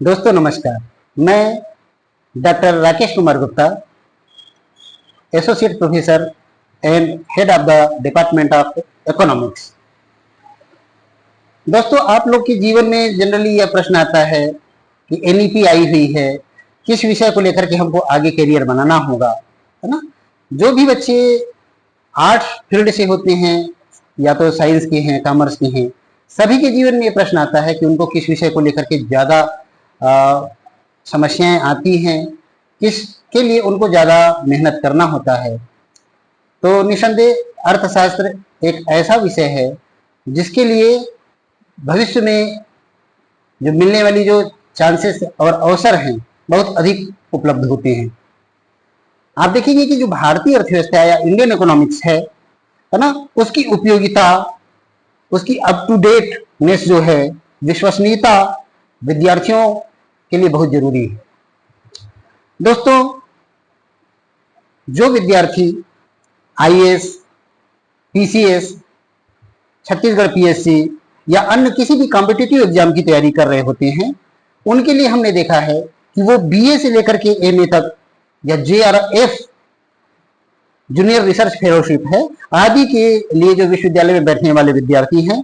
दोस्तों नमस्कार। मैं doctor Rakesh Kumar Gupta, associate professor and head of the department of economics. दोस्तों, आप लोग के जीवन में जनरली यह प्रश्न आता है कि एनईपी आई हुई है, किस विषय को लेकर के हमको आगे करियर बनाना होगा, है ना। जो भी बच्चे आर्ट्स फील्ड से होते हैं या तो साइंस के हैं, कॉमर्स के हैं, सभी के जीवन में ये प्रश्न आता है कि उनको किस विषय को लेकर के ज़्यादा समस्याएं आती हैं, किसके लिए उनको ज़्यादा मेहनत करना होता है। तो निसंदेह अर्थशास्त्र एक ऐसा विषय है जिसके लिए भविष्य में जो मिलने वाली जो चांसेस और अवसर हैं बहुत अधिक उपलब्ध होते हैं। आप देखेंगे कि जो भारतीय अर्थव्यवस्था या इंडियन इकोनॉमिक्स है ना, उसकी उपयोगिता, उसकी अप टू डेटनेस जो है, विश्वसनीयता विद्यार्थियों के लिए बहुत जरूरी है। दोस्तों, जो विद्यार्थी आईएएस, पीसीएस, छत्तीसगढ़ पीएससी या अन्य किसी भी कॉम्पिटिटिव एग्जाम की तैयारी कर रहे होते हैं, उनके लिए हमने देखा है कि वो बीए से लेकर के एमए तक या जेआरएफ जूनियर रिसर्च फेलोशिप है आदि के लिए जो विश्वविद्यालय में बैठने वाले विद्यार्थी हैं,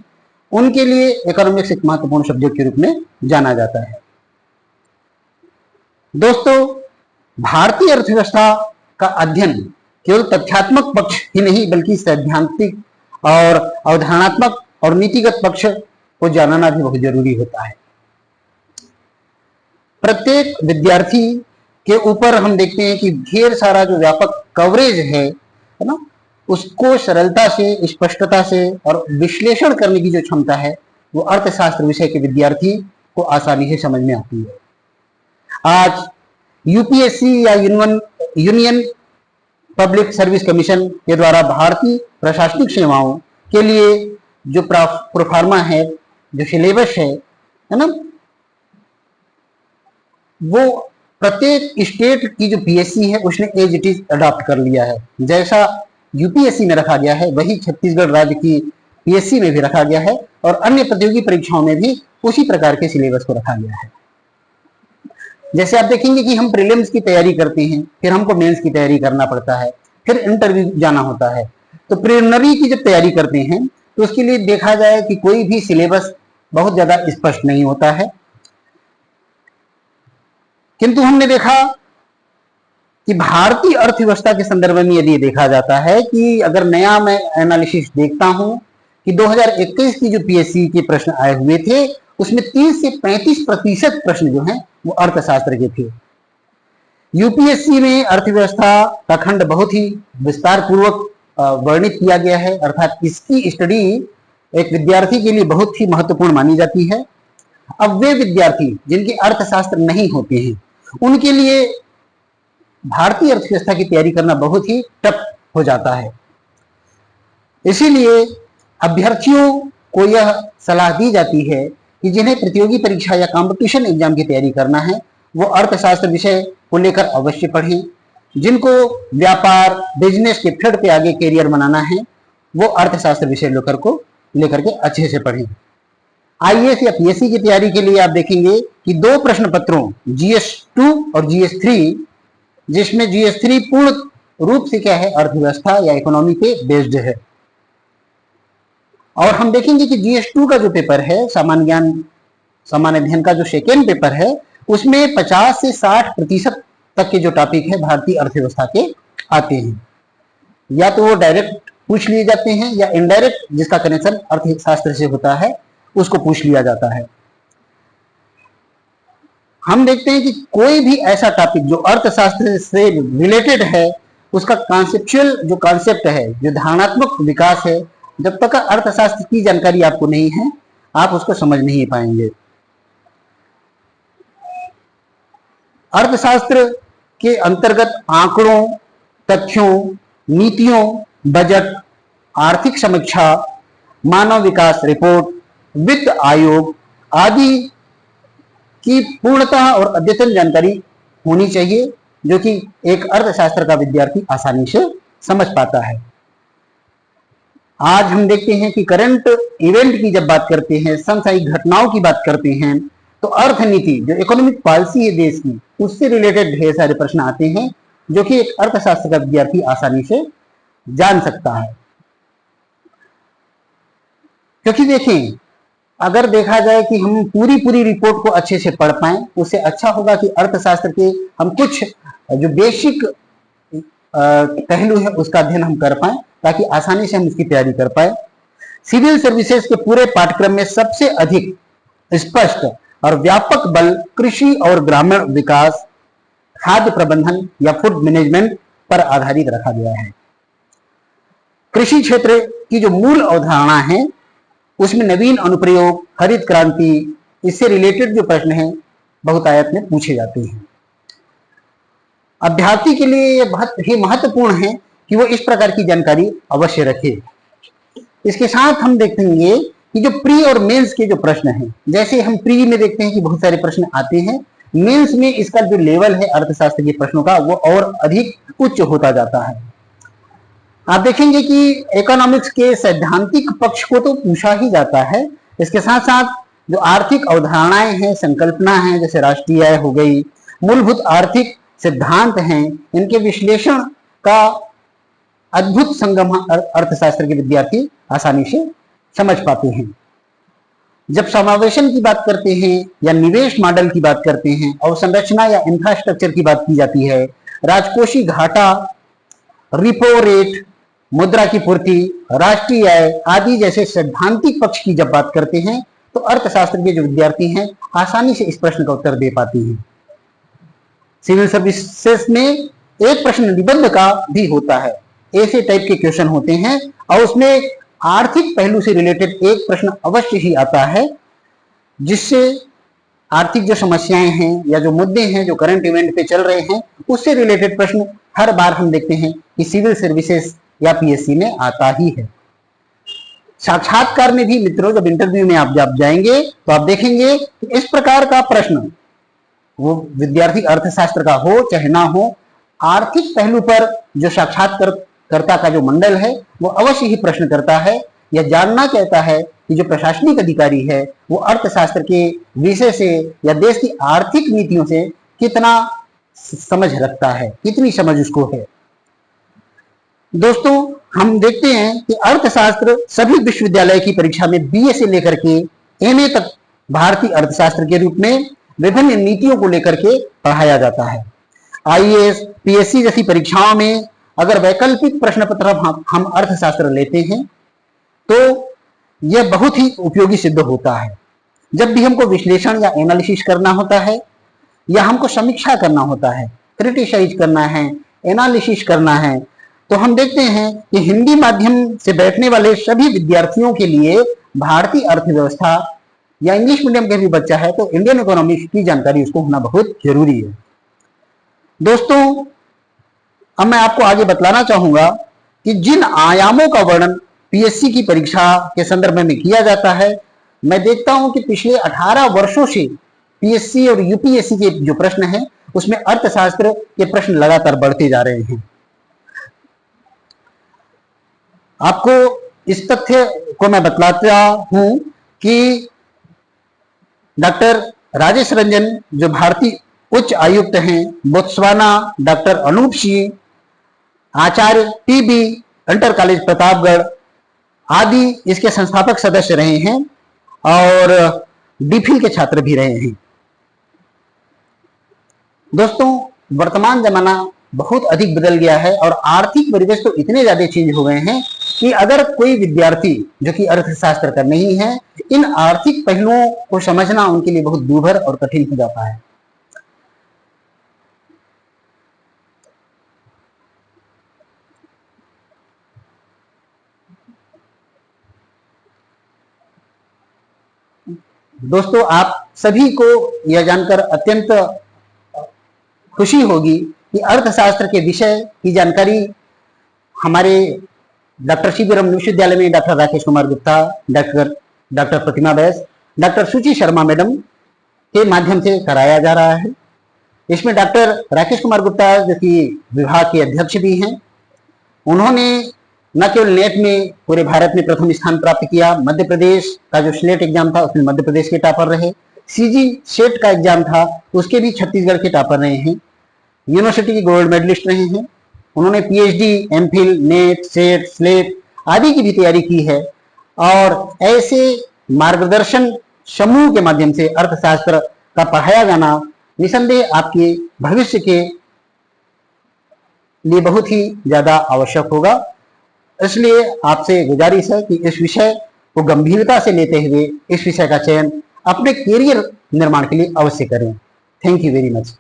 उनके लिए इकोनॉमिक्स एक महत्वपूर्ण सब्जेक्ट के रूप में जाना जाता है। दोस्तों, भारतीय अर्थव्यवस्था का अध्ययन केवल तथ्यात्मक पक्ष ही नहीं बल्कि सैद्धांतिक और अवधारणात्मक और नीतिगत पक्ष को जानना भी बहुत जरूरी होता है। प्रत्येक विद्यार्थी के ऊपर हम देखते हैं कि ढेर सारा जो व्यापक कवरेज है ना, उसको सरलता से, स्पष्टता से और विश्लेषण करने की जो क्षमता है वो अर्थशास्त्र विषय के विद्यार्थी को आसानी से समझ में आती है। आज यूपीएससी या यूनियन पब्लिक सर्विस कमीशन के द्वारा भारतीय प्रशासनिक सेवाओं के लिए जो प्रोफार्मा है, जो सिलेबस है ना, वो प्रत्येक स्टेट की जो पीएससी है उसने एज इट इज अडॉप्ट कर लिया है। जैसा यूपीएससी में रखा गया है वही छत्तीसगढ़ राज्य की पीएससी में भी रखा गया है और अन्य प्रतियोगी परीक्षाओं में भी उसी प्रकार के सिलेबस को रखा गया है। जैसे आप देखेंगे कि हम प्रीलिम्स की तैयारी करते हैं, फिर हमको मेंस की तैयारी करना पड़ता है, फिर इंटरव्यू जाना होता है। तो प्रिलिमिनरी की जब तैयारी करते हैं तो उसके लिए देखा जाए कि कोई भी सिलेबस बहुत ज्यादा स्पष्ट नहीं होता है, किंतु हमने देखा कि भारतीय अर्थव्यवस्था के संदर्भ में यदि देखा जाता है कि अगर नया मैं एनालिसिस देखता हूं कि 2021 की जो पीएससी के प्रश्न आए हुए थे उसमें 30 से 35% प्रश्न जो हैं वो अर्थशास्त्र के थे। यूपीएससी में अर्थव्यवस्था का खंड बहुत ही विस्तार पूर्वक वर्णित किया गया है, अर्थात इसकी स्टडी एक विद्यार्थी के लिए बहुत ही महत्वपूर्ण मानी जाती है। अब वे विद्यार्थी जिनके अर्थशास्त्र नहीं होते हैं उनके लिए भारतीय अर्थव्यवस्था की तैयारी करना बहुत ही टफ हो जाता है। इसीलिए अभ्यर्थियों को यह सलाह दी जाती है कि जिन्हें प्रतियोगी परीक्षा या कंपटीशन एग्जाम की तैयारी करना है वो अर्थशास्त्र विषय को लेकर अवश्य पढ़ें। जिनको व्यापार, बिजनेस के फील्ड पे आगे करियर बनाना है वो अर्थशास्त्र विषय लेकर के अच्छे से पढ़ें। आईएएस या पीएससी की तैयारी के लिए आप देखेंगे कि 2 प्रश्न पत्रों जीएस 2 और जीएस 3, जिसमें जीएस 3 पूर्ण रूप से क्या है, अर्थव्यवस्था या इकोनॉमी पे बेस्ड है। और हम देखेंगे कि जीएस 2 का जो पेपर है, सामान्य ज्ञान सामान्य अध्ययन का जो सेकेंड पेपर है, उसमें 50 से 60% तक के जो टॉपिक है भारतीय अर्थव्यवस्था के आते हैं। या तो वो डायरेक्ट पूछ लिए जाते हैं या इनडायरेक्ट, जिसका कनेक्शन अर्थशास्त्र से होता है, उसको पूछ लिया जाता है। हम देखते हैं कि कोई भी ऐसा टॉपिक जो अर्थशास्त्र से रिलेटेड है, उसका कॉन्सेप्चुअल जो कॉन्सेप्ट है, जो धारणात्मक विकास है, जब तक अर्थशास्त्र की जानकारी आपको नहीं है आप उसको समझ नहीं पाएंगे। अर्थशास्त्र के अंतर्गत आंकड़ों, तथ्यों, नीतियों, बजट, आर्थिक समीक्षा, मानव विकास रिपोर्ट, वित्त आयोग आदि की पूर्णतः और अद्यतन जानकारी होनी चाहिए, जो कि एक अर्थशास्त्र का विद्यार्थी आसानी से समझ पाता है। आज हम देखते हैं कि करंट इवेंट की जब बात करते हैं, सांसारिक घटनाओं की बात करते हैं, तो अर्थनीति जो इकोनॉमिक पॉलिसी है देश की, उससे रिलेटेड ढेर सारे प्रश्न आते हैं जो कि एक अर्थशास्त्र का विद्यार्थी आसानी से जान सकता है। क्योंकि देखें, अगर देखा जाए कि हम पूरी रिपोर्ट को अच्छे से पढ़ पाएं, उससे अच्छा होगा कि अर्थशास्त्र के हम कुछ जो बेसिक पहलू है उसका अध्ययन हम कर पाएं, ताकि आसानी से हम उसकी तैयारी कर पाए। सिविल सर्विसेज के पूरे पाठ्यक्रम में सबसे अधिक स्पष्ट और व्यापक बल कृषि और ग्रामीण विकास, खाद्य प्रबंधन या फूड मैनेजमेंट पर आधारित रखा गया है। कृषि क्षेत्र की जो मूल अवधारणा है उसमें नवीन अनुप्रयोग, हरित क्रांति, इससे रिलेटेड जो प्रश्न हैं बहुतायत में पूछे जाते हैं। अभ्यर्थी के लिए यह बहुत ही महत्वपूर्ण है कि वो इस प्रकार की जानकारी अवश्य रखे। इसके साथ हम देखेंगे कि जो प्री और मेंस के जो प्रश्न हैं, जैसे हम प्री में देखते हैं कि बहुत सारे प्रश्न आते हैं, मेंस में इसका जो लेवल है अर्थशास्त्र के प्रश्नों का वो और अधिक उच्च होता जाता है। आप देखेंगे कि इकोनॉमिक्स के सैद्धांतिक पक्ष को तो पूछा ही जाता है, इसके साथ साथ जो आर्थिक अवधारणाएं हैं, संकल्पना है, जैसे राष्ट्रीय आय हो गई, मूलभूत आर्थिक सिद्धांत हैं, इनके विश्लेषण का अद्भुत संगम अर्थशास्त्र के विद्यार्थी आसानी से समझ पाते हैं। जब समावेशन की बात करते हैं या निवेश मॉडल की बात करते हैं, अवसंरचना या इंफ्रास्ट्रक्चर की बात की जाती है, राजकोषीय घाटा, रिपो रेट, मुद्रा की पूर्ति, राष्ट्रीय आय आदि जैसे सैद्धांतिक पक्ष की जब बात करते हैं तो अर्थशास्त्र के जो विद्यार्थी हैं आसानी से इस प्रश्न का उत्तर दे पाते हैं। सिविल सर्विसेज में एक प्रश्न निबंध का भी होता है, ऐसे टाइप के क्वेश्चन होते हैं और उसमें आर्थिक पहलू से रिलेटेड एक प्रश्न अवश्य ही आता है, जिससे आर्थिक जो समस्याएं हैं या जो मुद्दे हैं जो करंट इवेंट पे चल रहे हैं उससे रिलेटेड प्रश्न हर बार हम देखते हैं कि सिविल सर्विसेज या पीएससी में आता ही है। साक्षात्कार में भी मित्रों, जब इंटरव्यू में आप जब जाएंगे तो आप देखेंगे कि इस प्रकार का प्रश्न, वो विद्यार्थी अर्थशास्त्र का हो चाहे ना हो, आर्थिक पहलू पर जो साक्षात्कारकर्ता का जो मंडल है वो अवश्य ही प्रश्न करता है, यह जानना चाहता है कि जो प्रशासनिक अधिकारी है वो अर्थशास्त्र के विषय से या देश की आर्थिक नीतियों से कितना समझ रखता है, कितनी समझ उसको है। दोस्तों, हम देखते हैं कि अर्थशास्त्र सभी विश्वविद्यालय की परीक्षा में बीए से लेकर के एमए तक भारतीय अर्थशास्त्र के रूप में विभिन्न नीतियों को लेकर के पढ़ाया जाता है। आईएएस, पीएससी जैसी परीक्षाओं में अगर वैकल्पिक प्रश्न पत्र हम अर्थशास्त्र लेते हैं तो यह बहुत ही उपयोगी सिद्ध होता है। जब भी हमको विश्लेषण या एनालिसिस करना होता है या हमको समीक्षा करना होता है, क्रिटिसाइज करना है, एनालिसिस करना है, तो हम देखते हैं कि हिंदी माध्यम से बैठने वाले सभी विद्यार्थियों के लिए भारतीय अर्थव्यवस्था या इंग्लिश मीडियम का भी बच्चा है तो इंडियन इकोनॉमिक्स की जानकारी उसको होना बहुत जरूरी है। दोस्तों, अब मैं आपको आगे बतलाना चाहूंगा कि जिन आयामों का वर्णन पीएससी की परीक्षा के संदर्भ में किया जाता है, मैं देखता हूं कि पिछले 18 वर्षों से पीएससी और यूपीएससी के जो प्रश्न हैं उसमें अर्थशास्त्र के प्रश्न लगातार बढ़ते जा रहे हैं। आपको इस तथ्य को मैं बतलाता हूं कि डॉक्टर राजेश रंजन जो भारतीय उच्च आयुक्त हैं, बोत्सवाना डॉक्टर अनूप सिंह, आचार्य टीबी इंटर कॉलेज प्रतापगढ़ आदि इसके संस्थापक सदस्य रहे हैं और डीफिल के छात्र भी रहे हैं। दोस्तों, वर्तमान जमाना बहुत अधिक बदल गया है और आर्थिक परिवेश तो इतने ज्यादा चेंज हो गए हैं कि अगर कोई विद्यार्थी जो कि अर्थशास्त्र का नहीं है, इन आर्थिक पहलुओं को समझना उनके लिए बहुत दूभर और कठिन हो जाता है। दोस्तों, आप सभी को यह जानकर अत्यंत खुशी होगी कि अर्थशास्त्र के विषय की जानकारी हमारे डॉक्टर सीबीरमन विश्वविद्यालय में डॉक्टर राकेश कुमार गुप्ता, डॉक्टर प्रतिमा बैस, डॉक्टर सुचि शर्मा मैडम के माध्यम से कराया जा रहा है। इसमें डॉक्टर राकेश कुमार गुप्ता जो कि विभाग के अध्यक्ष भी हैं, उन्होंने न केवल नेट में पूरे भारत में प्रथम स्थान प्राप्त किया, मध्य प्रदेश का जो स्लेट एग्जाम था उसमें मध्य प्रदेश के टॉपर रहे, सीजी सेट का एग्जाम था, उसके भी छत्तीसगढ़ के टॉपर रहे हैं, यूनिवर्सिटी के गोल्ड मेडलिस्ट रहे हैं। उन्होंने PhD, MPhil, net, set, slate आदि की भी तैयारी की है और ऐसे मार्गदर्शन समूह के माध्यम से अर्थशास्त्र का पढ़ाया जाना निसंदेह आपके भविष्य के लिए बहुत ही ज्यादा आवश्यक होगा। इसलिए आपसे गुजारिश है कि इस विषय को गंभीरता से लेते हुए इस विषय का चयन अपने करियर निर्माण के लिए अवश्य करें। Thank you very much.